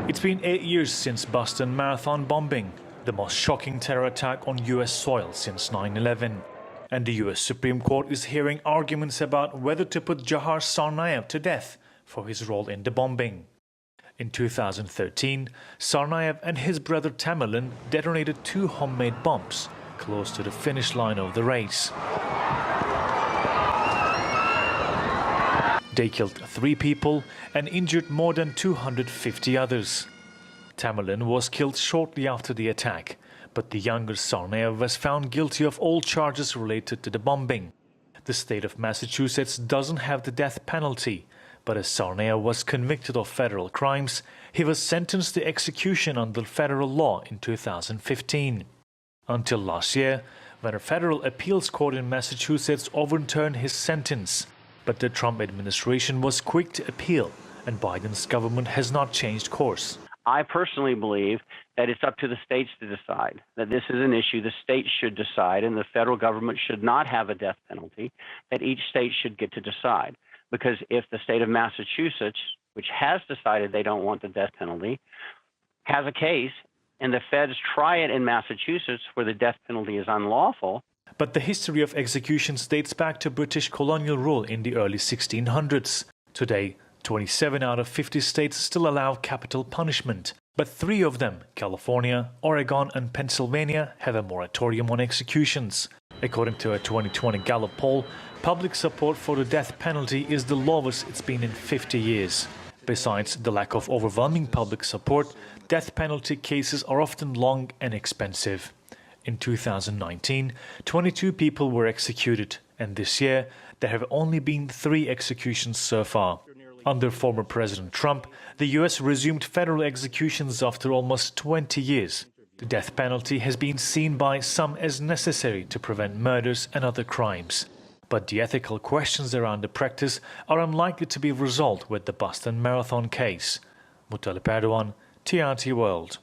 It's been 8 years since Boston Marathon bombing, the most shocking terror attack on US soil since 9/11. And the US Supreme Court is hearing arguments about whether to put Dzhokhar Tsarnaev to death for his role in the bombing. In 2013, Tsarnaev and his brother Tamerlan detonated 2 homemade bombs close to the finish line of the race. They killed 3 people and injured more than 250 others. Tamerlan was killed shortly after the attack, but the younger Tsarnaev was found guilty of all charges related to the bombing. The state of Massachusetts doesn't have the death penalty, but as Tsarnaev was convicted of federal crimes, he was sentenced to execution under federal law in 2015. Until last year, when a federal appeals court in Massachusetts overturned his sentence. But the Trump administration was quick to appeal, and Biden's government has not changed course. I personally believe that it's up to the states to decide, that this is an issue the states should decide, and the federal government should not have a death penalty, that each state should get to decide. Because if the state of Massachusetts, which has decided they don't want the death penalty, has a case, and the feds try it in Massachusetts where the death penalty is unlawful. But the history of executions dates back to British colonial rule in the early 1600s. Today, 27 out of 50 states still allow capital punishment, but 3 of them, California, Oregon and Pennsylvania, have a moratorium on executions. According to a 2020 Gallup poll, public support for the death penalty is the lowest it's been in 50 years. Besides the lack of overwhelming public support, death penalty cases are often long and expensive. In 2019, 22 people were executed, and this year there have only been 3 executions so far. Under former President Trump, the US resumed federal executions after almost 20 years. The death penalty has been seen by some as necessary to prevent murders and other crimes. But the ethical questions around the practice are unlikely to be resolved with the Boston Marathon case. Muttalip Erdogan, TRT World.